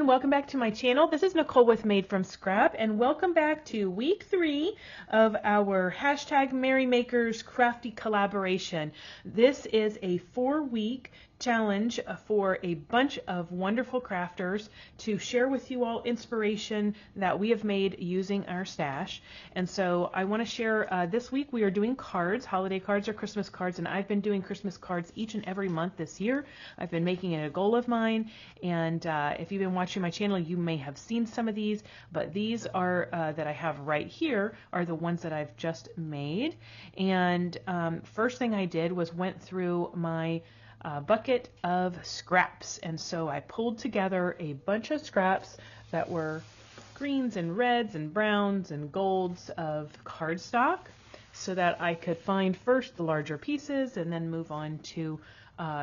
welcome back to my channel. This is Nicole with Made from Scrap, and welcome back to week 3 of our hashtag Merrymakers Crafty collaboration. This is a 4-week challenge for a bunch of wonderful crafters to share with you all inspiration that we have made using our stash. And so I want to share this week we are doing cards, holiday cards or Christmas cards, and I've been doing Christmas cards each and every month this year. I've been making it a goal of mine, and if you've been watching my channel you may have seen some of these, but these are that I have right here are the ones that I've just made. And first thing I did was went through my bucket of scraps, and so I pulled together a bunch of scraps that were greens and reds and browns and golds of cardstock so that I could find first the larger pieces and then move on to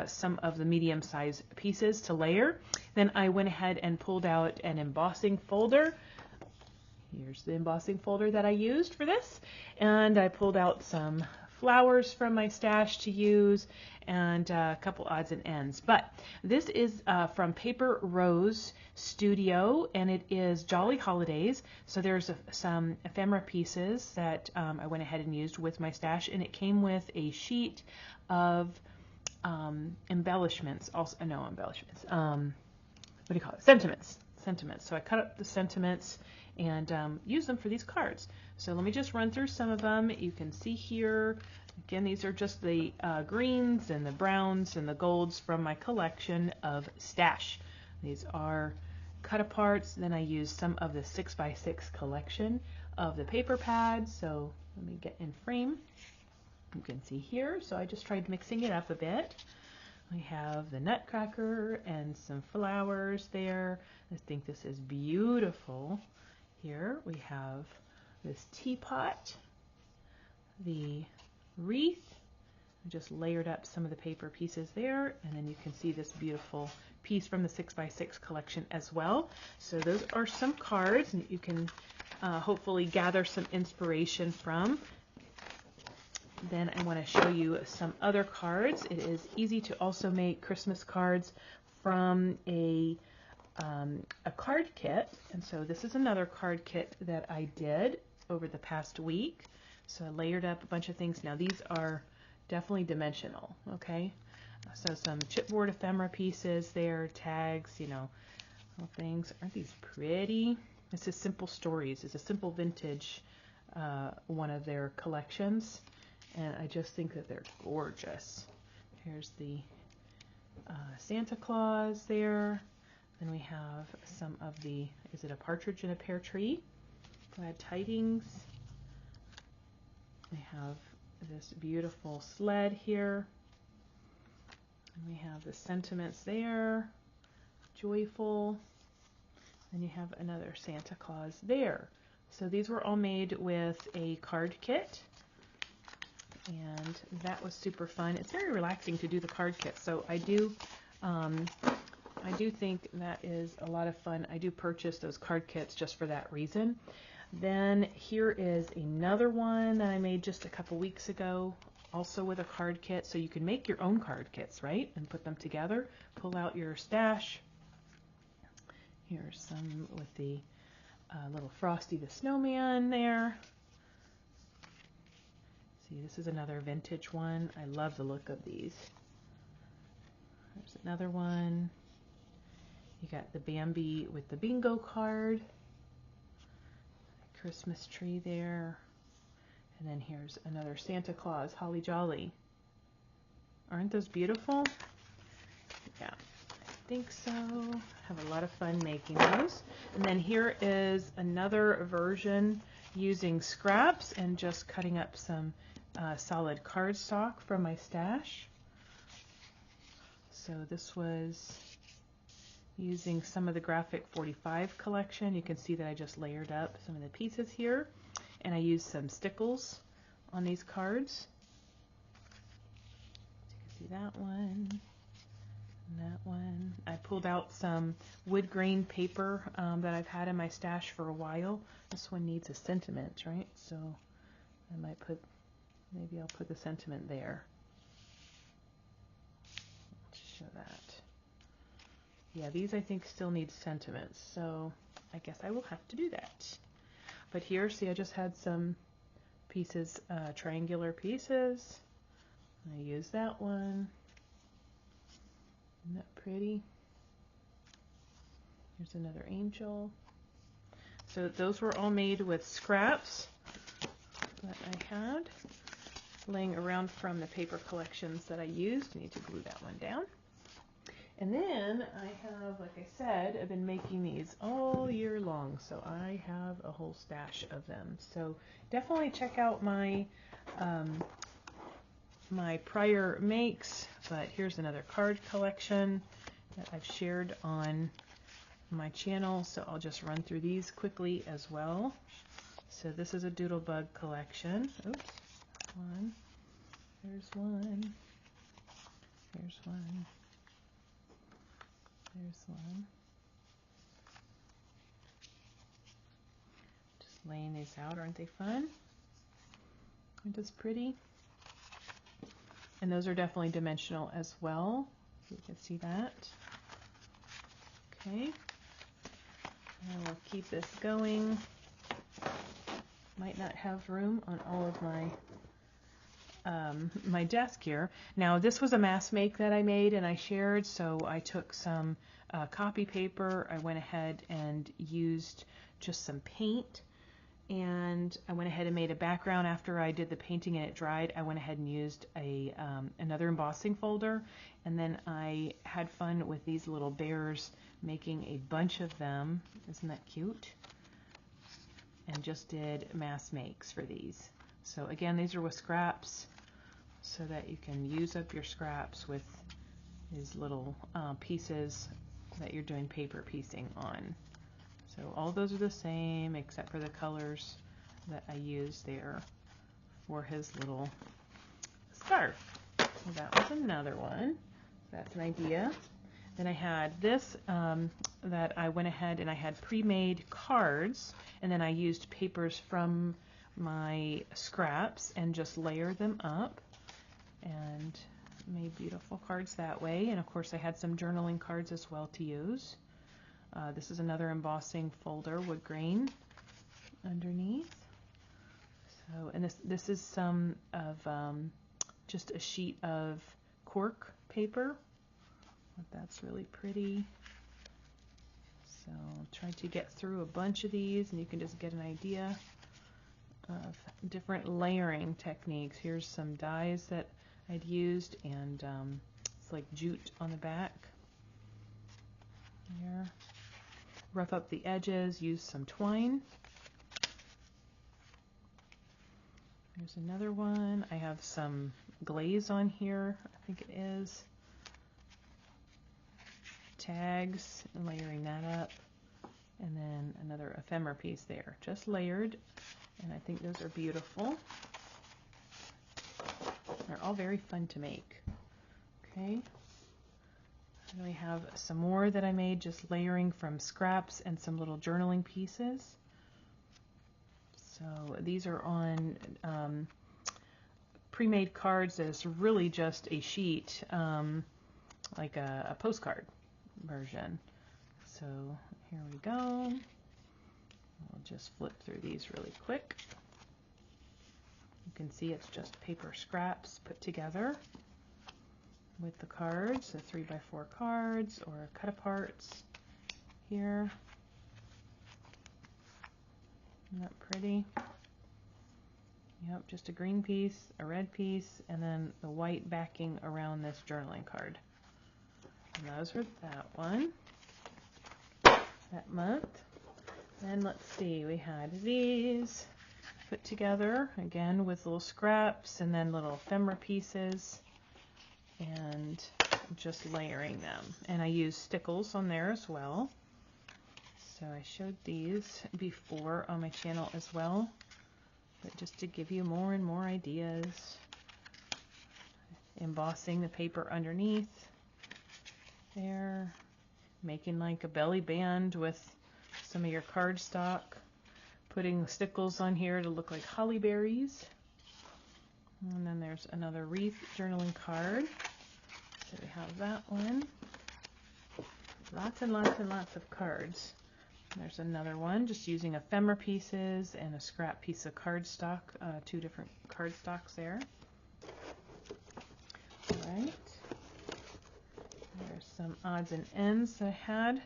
some of the medium-sized pieces to layer. Then I went ahead and pulled out an embossing folder. Here's the embossing folder that I used for this, and I pulled out some flowers from my stash to use and a couple odds and ends. But this is from Paper Rose Studio, and it is Jolly Holidays. So there's some ephemera pieces that I went ahead and used with my stash, and it came with a sheet of embellishments. Also, no embellishments. What do you call it? Sentiments. Sentiments. So I cut up the sentiments and use them for these cards. So let me just run through some of them. You can see here, again, these are just the greens and the browns and the golds from my collection of stash. These are cut aparts. Then I used some of the 6x6 collection of the paper pads. So let me get in frame. You can see here. So I just tried mixing it up a bit. We have the nutcracker and some flowers there. I think this is beautiful. Here we have this teapot, the wreath. I just layered up some of the paper pieces there, and then you can see this beautiful piece from the 6x6 collection as well. So those are some cards, and you can hopefully gather some inspiration from. Then I want to show you some other cards. It is easy to also make Christmas cards from a card kit, and so this is another card kit that I did over the past week. So I layered up a bunch of things. Now these are definitely dimensional, okay? So some chipboard ephemera pieces there, tags, you know, little things. Aren't these pretty? This is Simple Stories. It's a simple vintage one of their collections, and I just think that they're gorgeous. Here's the Santa Claus there. Then we have some of the, is it a partridge in a pear tree? Glad tidings. We have this beautiful sled here. And we have the sentiments there, joyful. And you have another Santa Claus there. So these were all made with a card kit, and that was super fun. It's very relaxing to do the card kit, so I do think that is a lot of fun. I do purchase those card kits just for that reason. Then here is another one that I made just a couple weeks ago, also with a card kit. So you can make your own card kits, right? And put them together. Pull out your stash. Here's some with the little Frosty the Snowman there. See, this is another vintage one. I love the look of these. There's another one. You got the Bambi with the bingo card, Christmas tree there, and then here's another Santa Claus, Holly Jolly. Aren't those beautiful? Yeah, I think so. Have a lot of fun making those. And then here is another version using scraps and just cutting up some solid cardstock from my stash. So this was using some of the Graphic 45 collection. You can see that I just layered up some of the pieces here, and I used some stickles on these cards. So you can see that one and that one. I pulled out some wood grain paper that I've had in my stash for a while. This one needs a sentiment, right? So I might put, maybe I'll put the sentiment there. Let's show that. Yeah, these I think still need sentiments, so I guess I will have to do that. But here, see, I just had some pieces, triangular pieces. I used that one. Isn't that pretty? Here's another angel. So those were all made with scraps that I had laying around from the paper collections that I used. I need to glue that one down. And then I have, like I said, I've been making these all year long, so I have a whole stash of them. So definitely check out my my prior makes. But here's another card collection that I've shared on my channel, so I'll just run through these quickly as well. So this is a Doodlebug collection. Oops, one. There's one. Here's one. There's one. Just laying these out. Aren't they fun? Aren't those pretty? And those are definitely dimensional as well. You can see that. Okay. And we'll keep this going. Might not have room on all of my my desk here. Now this was a mass make that I made and I shared, so I took some copy paper. I went ahead and used just some paint, and I went ahead and made a background after I did the painting and it dried. I went ahead and used a another embossing folder, and then I had fun with these little bears, making a bunch of them. Isn't that cute? And just did mass makes for these. So again, these are with scraps, so that you can use up your scraps with these little pieces that you're doing paper piecing on. So all those are the same except for the colors that I used there for his little scarf. So that was another one. That's an idea. Then I had this that I went ahead and I had pre-made cards, and then I used papers from my scraps and just layered them up and made beautiful cards that way. And of course I had some journaling cards as well to use. This is another embossing folder, wood grain underneath. So, and this is some of just a sheet of cork paper. That's really pretty. So I'll try to get through a bunch of these, and you can just get an idea of different layering techniques. Here's some dies that I'd used, and it's like jute on the back. Here. Rough up the edges, use some twine. Here's another one. I have some glaze on here, I think it is. Tags, and layering that up. And then another ephemera piece there, just layered. And I think those are beautiful. They're all very fun to make. Okay. And we have some more that I made just layering from scraps and some little journaling pieces. So these are on pre-made cards. That's really just a sheet, like a postcard version. So here we go. We'll just flip through these really quick. You can see it's just paper scraps put together with the cards, the 3x4 cards or cut aparts here. Isn't that pretty? Yep, just a green piece, a red piece, and then the white backing around this journaling card. And those are that one, that month. Then let's see, we had these put together again with little scraps and then little ephemera pieces and just layering them. And I used stickles on there as well. So I showed these before on my channel as well, but just to give you more and more ideas. Embossing the paper underneath there, making like a belly band with some of your cardstock, putting the stickles on here to look like holly berries. And then there's another wreath journaling card. So we have that one. Lots and lots and lots of cards. There's another one, just using ephemera pieces and a scrap piece of cardstock, 2 different cardstocks there. All right. There's some odds and ends that I had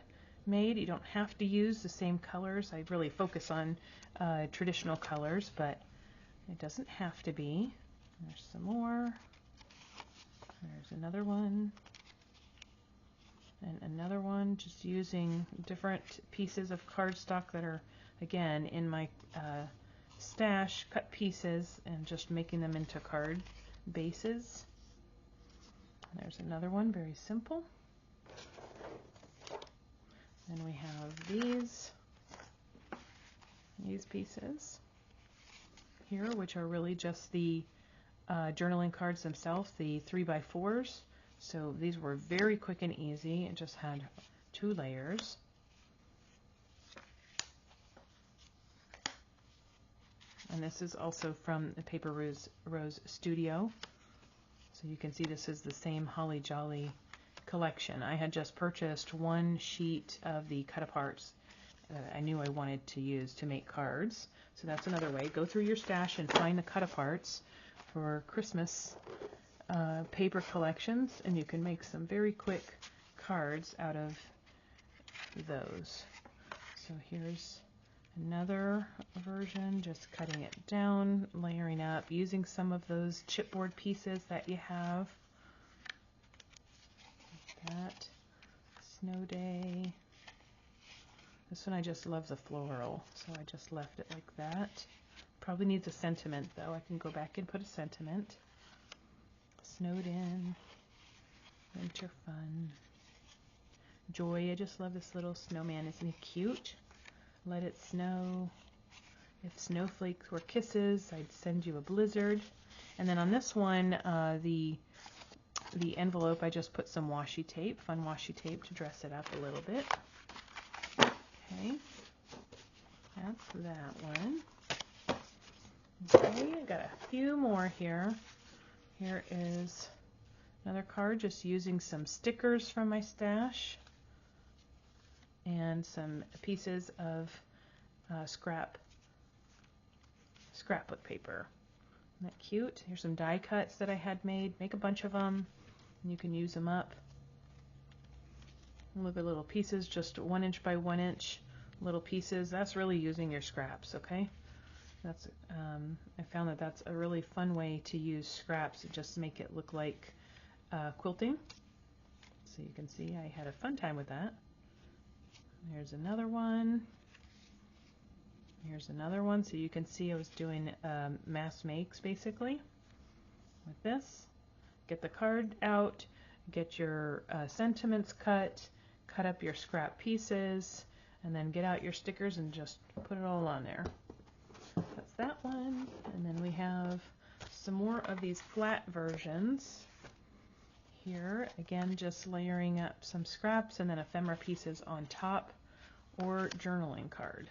made. You don't have to use the same colors. I really focus on traditional colors, but it doesn't have to be. There's some more. There's another one. And another one, just using different pieces of cardstock that are, again, in my stash, cut pieces, and just making them into card bases. There's another one, very simple. Then we have these pieces here, which are really just the journaling cards themselves, the 3x4s. So these were very quick and easy. It just had 2 layers. And this is also from the Paper Rose Studio. So you can see this is the same Holly Jolly collection. I had just purchased 1 sheet of the cut-aparts that I knew I wanted to use to make cards. So that's another way. Go through your stash and find the cut-aparts for Christmas paper collections, and you can make some very quick cards out of those. So here's another version, just cutting it down, layering up, using some of those chipboard pieces that you have. Like that. Snow Day. This one I just love the floral, so I just left it like that. Probably needs a sentiment though. I can go back and put a sentiment. Snowed in, winter fun, joy. I just love this little snowman. Isn't he cute? Let it snow. If snowflakes were kisses, I'd send you a blizzard. And then on this one, the envelope, I just put some washi tape, fun washi tape to dress it up a little bit. Okay, that's that one. Okay, I got a few more here. Here is another card, just using some stickers from my stash and some pieces of scrapbook paper. Isn't that cute? Here's some die cuts that I had made. Make a bunch of them, and you can use them up. Look at little pieces, just 1 inch by 1 inch little pieces. That's really using your scraps, okay? That's I found that that's a really fun way to use scraps, just make it look like quilting. So you can see I had a fun time with that. Here's another one. Here's another one. So you can see I was doing mass makes basically with this. Get the card out, get your sentiments cut up your scrap pieces, and then get out your stickers and just put it all on there. That's that one. And then we have some more of these flat versions here. Again, just layering up some scraps and then ephemera pieces on top, or journaling card.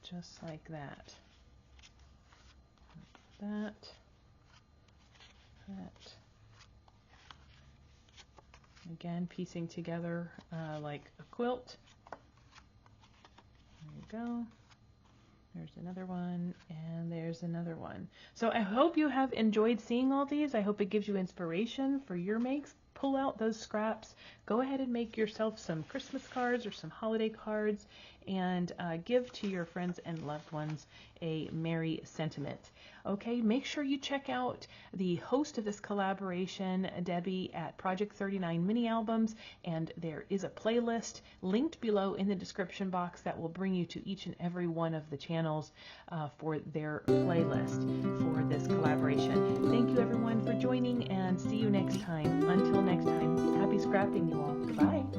Just like that. That. Again, piecing together like a quilt. There you go. There's another one, and there's another one. So I hope you have enjoyed seeing all these. I hope it gives you inspiration for your makes. Pull out those scraps. Go ahead and make yourself some Christmas cards or some holiday cards, and give to your friends and loved ones a merry sentiment. Okay, make sure you check out the host of this collaboration, Debbie, at Project 39 Mini Albums, and there is a playlist linked below in the description box that will bring you to each and every one of the channels for their playlist for this collaboration. Thank you everyone for joining, and see you next time. Until next time, happy scrapping you all. Bye.